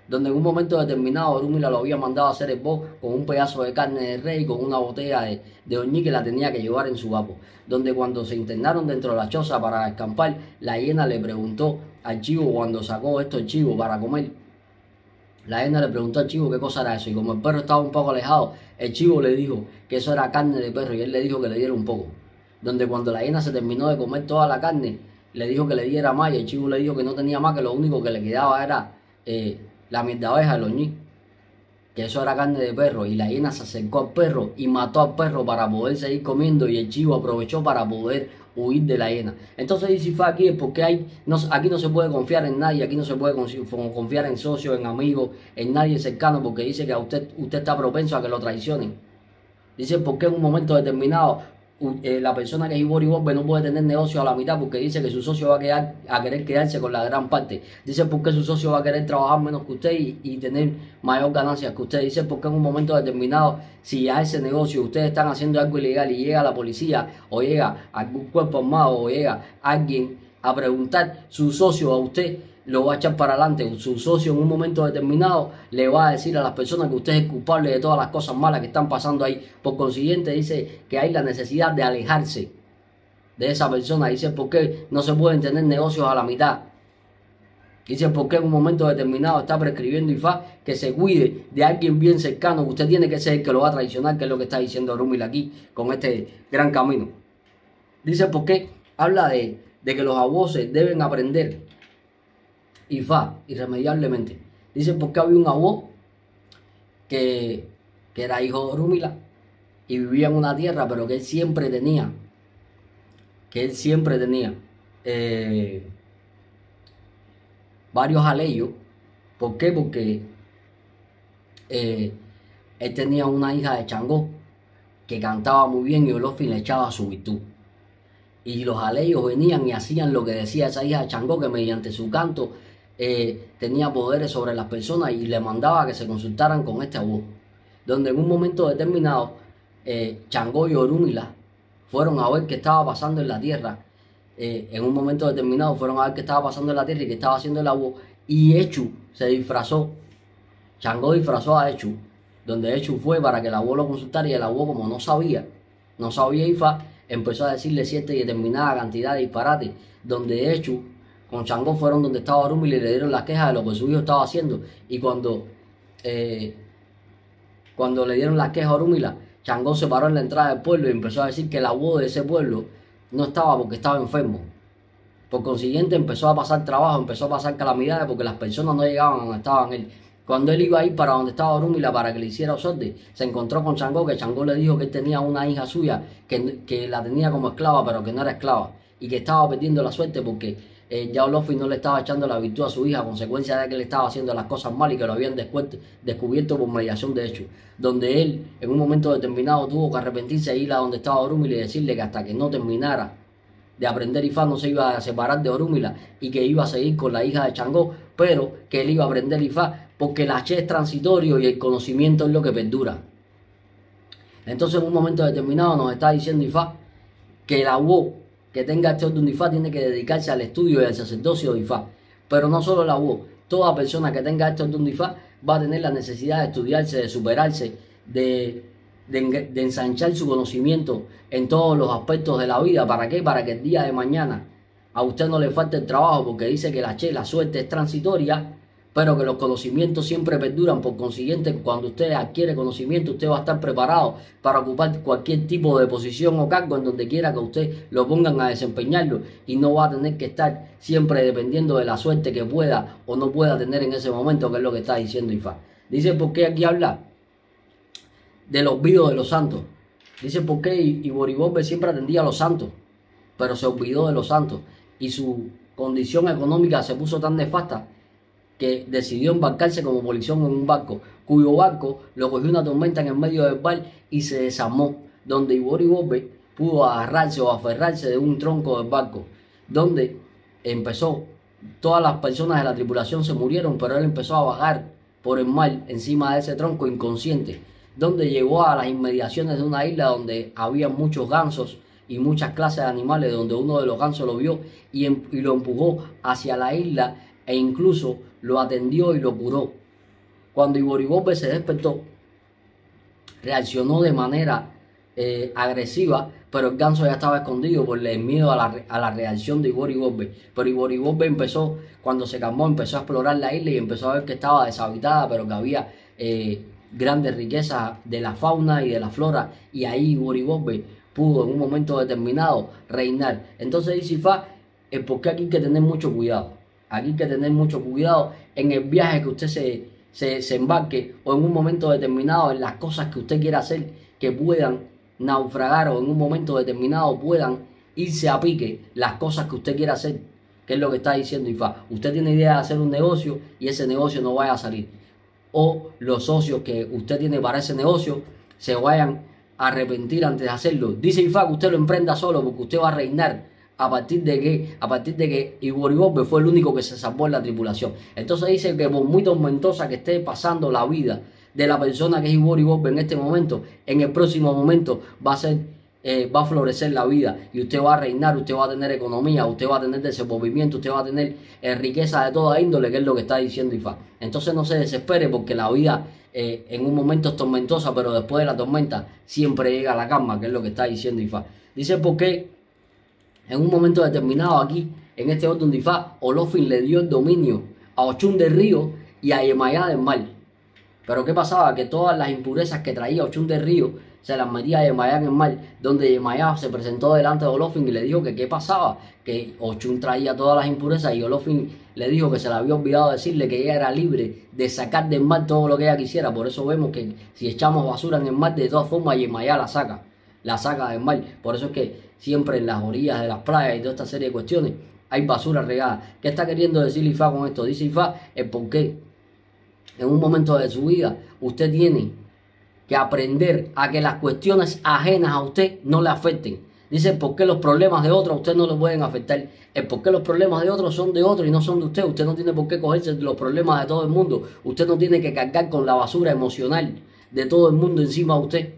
donde en un momento determinado Orúmila lo había mandado a hacer el bo con un pedazo de carne de rey, con una botella de oñí que la tenía que llevar en su vapo, donde cuando se internaron dentro de la choza para escampar, la hiena le preguntó al chivo, cuando sacó esto el chivo para comer, la hiena le preguntó al chivo qué cosa era eso, y como el perro estaba un poco alejado, el chivo le dijo que eso era carne de perro y él le dijo que le diera un poco, donde cuando la hiena se terminó de comer toda la carne, le dijo que le diera más, y el chivo le dijo que no tenía más, que lo único que le quedaba era la mierda abeja, el oñí, que eso era carne de perro, y la hiena se acercó al perro y mató al perro para poder seguir comiendo, y el chivo aprovechó para poder huir de la hiena. Entonces dice Ifa aquí, es porque aquí no se puede confiar en nadie, aquí no se puede confiar en socios, en amigos, en nadie cercano, porque dice que usted está propenso a que lo traicionen. Dice porque en un momento determinado la persona que es Ibori Bobbe no puede tener negocio a la mitad, porque dice que su socio va a querer quedarse con la gran parte. Dice porque su socio va a querer trabajar menos que usted y tener mayor ganancias que usted. Dice porque en un momento determinado, si a ese negocio ustedes están haciendo algo ilegal y llega la policía o llega algún cuerpo armado o llega alguien a preguntar, su socio a usted lo va a echar para adelante. Su socio en un momento determinado le va a decir a las personas que usted es culpable de todas las cosas malas que están pasando ahí. Por consiguiente dice que hay la necesidad de alejarse de esa persona. Dice porque no se pueden tener negocios a la mitad. Dice porque en un momento determinado está prescribiendo Ifa que se cuide de alguien bien cercano, que usted tiene que ser el que lo va a traicionar, que es lo que está diciendo Orúmila aquí con este gran camino. Dice porque habla de que los abuesos deben aprender Ifa irremediablemente. Dice porque había un abuelo que era hijo de Orúmila y vivía en una tierra, pero que él siempre tenía varios aleyos. ¿Por qué? Porque él tenía una hija de Changó que cantaba muy bien y Olofin le echaba su virtud. y los aleios venían y hacían lo que decía esa hija de Changó, que mediante su canto tenía poderes sobre las personas, y le mandaba que se consultaran con este abuelo, donde en un momento determinado Changó y Orúmila fueron a ver qué estaba pasando en la tierra. En un momento determinado fueron a ver qué estaba pasando en la tierra y qué estaba haciendo el abuelo, y Echu se disfrazó. Changó disfrazó a Echu, donde Echu fue para que el abuelo lo consultara, y el abuelo, como no sabía Ifá, empezó a decirle cierta y determinada cantidad de disparates, donde Echu con Changó fueron donde estaba Orúmila y le dieron las quejas de lo que su hijo estaba haciendo. Y cuando le dieron las quejas a Orúmila, Changó se paró en la entrada del pueblo y empezó a decir que el abuelo de ese pueblo no estaba porque estaba enfermo. Por consiguiente empezó a pasar trabajo, empezó a pasar calamidades, porque las personas no llegaban a donde estaban él. Cuando él iba a ir para donde estaba Orúmila para que le hiciera sorte, se encontró con Changó, que Changó le dijo que él tenía una hija suya que la tenía como esclava, pero que no era esclava, y que estaba perdiendo la suerte porque ya Olofin no le estaba echando la virtud a su hija a consecuencia de que él estaba haciendo las cosas mal y que lo habían descubierto por mediación de Echu, donde él en un momento determinado tuvo que arrepentirse e ir a donde estaba Orúmila y decirle que hasta que no terminara de aprender Ifá no se iba a separar de Orúmila y que iba a seguir con la hija de Changó, pero que él iba a aprender Ifá porque el H es transitorio y el conocimiento es lo que perdura. Entonces en un momento determinado nos está diciendo Ifá que el abuelo que tenga este orden de Ifá tiene que dedicarse al estudio y al sacerdocio de Ifá. Pero no solo el abuelo, toda persona que tenga este orden de Ifá va a tener la necesidad de estudiarse, de superarse, de ensanchar su conocimiento en todos los aspectos de la vida. ¿Para qué? Para que el día de mañana a usted no le falte el trabajo, porque dice que la suerte es transitoria, pero que los conocimientos siempre perduran. Por consiguiente, cuando usted adquiere conocimiento, usted va a estar preparado para ocupar cualquier tipo de posición o cargo en donde quiera que usted lo pongan a desempeñarlo, y no va a tener que estar siempre dependiendo de la suerte que pueda o no pueda tener en ese momento, que es lo que está diciendo Ifá. Dice, ¿por qué aquí habla del olvido de los santos? Dice, ¿por qué Iboribombe siempre atendía a los santos, pero se olvidó de los santos? Y su condición económica se puso tan nefasta que decidió embarcarse como polizón en un barco, cuyo barco lo cogió una tormenta en el medio del mar y se desarmó, donde Iboribombe pudo agarrarse o aferrarse de un tronco del barco, donde empezó, todas las personas de la tripulación se murieron, pero él empezó a vagar por el mar encima de ese tronco inconsciente, donde llegó a las inmediaciones de una isla donde había muchos gansos y muchas clases de animales, donde uno de los gansos lo vio y lo empujó hacia la isla e incluso lo atendió y lo curó. Cuando Iboribombe se despertó, reaccionó de manera agresiva, pero el ganso ya estaba escondido por el miedo a la reacción de Iboribombe. Pero Iboribombe empezó, cuando se calmó, empezó a explorar la isla y empezó a ver que estaba deshabitada, pero que había grandes riquezas de la fauna y de la flora, y ahí Iboribombe pudo en un momento determinado reinar. Entonces dice Ifá, porque aquí hay que tener mucho cuidado. Aquí hay que tener mucho cuidado en el viaje que usted se embarque, o en un momento determinado en las cosas que usted quiera hacer, que puedan naufragar, o en un momento determinado puedan irse a pique las cosas que usted quiera hacer, que es lo que está diciendo Ifá. Usted tiene idea de hacer un negocio y ese negocio no vaya a salir, o los socios que usted tiene para ese negocio se vayan a arrepentir antes de hacerlo. Dice Ifá que usted lo emprenda solo, porque usted va a reinar a partir de que Iboribombe fue el único que se salvó en la tripulación. Entonces dice que por muy tormentosa que esté pasando la vida de la persona que es Iboribombe en este momento, en el próximo momento va a florecer la vida, y usted va a reinar, usted va a tener economía, usted va a tener desenvolvimiento, usted va a tener riqueza de toda índole, que es lo que está diciendo Ifá. Entonces no se desespere, porque la vida en un momento es tormentosa, pero después de la tormenta siempre llega la calma, que es lo que está diciendo Ifá. Dice, porque en un momento determinado aquí, en este orden de Ifá, Olofin le dio el dominio a Ochun del río y a Yemayá del mar. Pero ¿qué pasaba? Que todas las impurezas que traía Ochun del río se las metía a Yemayá en el mar, donde Yemayá se presentó delante de Olofin y le dijo que qué pasaba, que Ochun traía todas las impurezas, y Olofin le dijo que se le había olvidado decirle que ella era libre de sacar del mar todo lo que ella quisiera. Por eso vemos que si echamos basura en el mar, de todas formas Yemayá la saca del mar. Por eso es que siempre en las orillas de las playas y toda esta serie de cuestiones hay basura regada. ¿Qué está queriendo decir Ifá con esto? Dice Ifá el por qué en un momento de su vida usted tiene que aprender a que las cuestiones ajenas a usted no le afecten. Dice por qué los problemas de otros a usted no le pueden afectar. El por qué los problemas de otros son de otros y no son de usted. Usted no tiene por qué cogerse los problemas de todo el mundo. Usted no tiene que cargar con la basura emocional de todo el mundo encima de usted.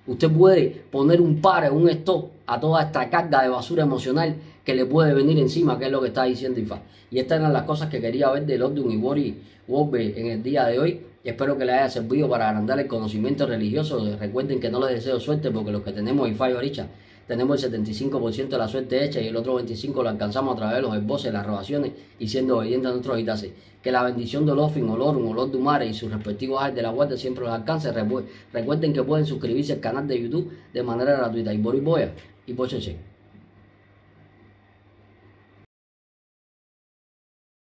Usted puede poner un pare, un stop a toda esta carga de basura emocional que le puede venir encima, que es lo que está diciendo Ifá. Y estas eran las cosas que quería ver de Lord Uniworld Wolver en el día de hoy. Espero que les haya servido para agrandar el conocimiento religioso. Recuerden que no les deseo suerte, porque los que tenemos Ifá y Orisha tenemos el 75% de la suerte hecha y el otro 25% lo alcanzamos a través de los esboces, las robaciones y siendo obedientes a nuestros itaces. Que la bendición de Olofin, Olorum, Olor Dumare y sus respectivos ángeles de la guardia siempre los alcance. Recuerden que pueden suscribirse al canal de YouTube de manera gratuita. Y Boris Boya y Pocheche.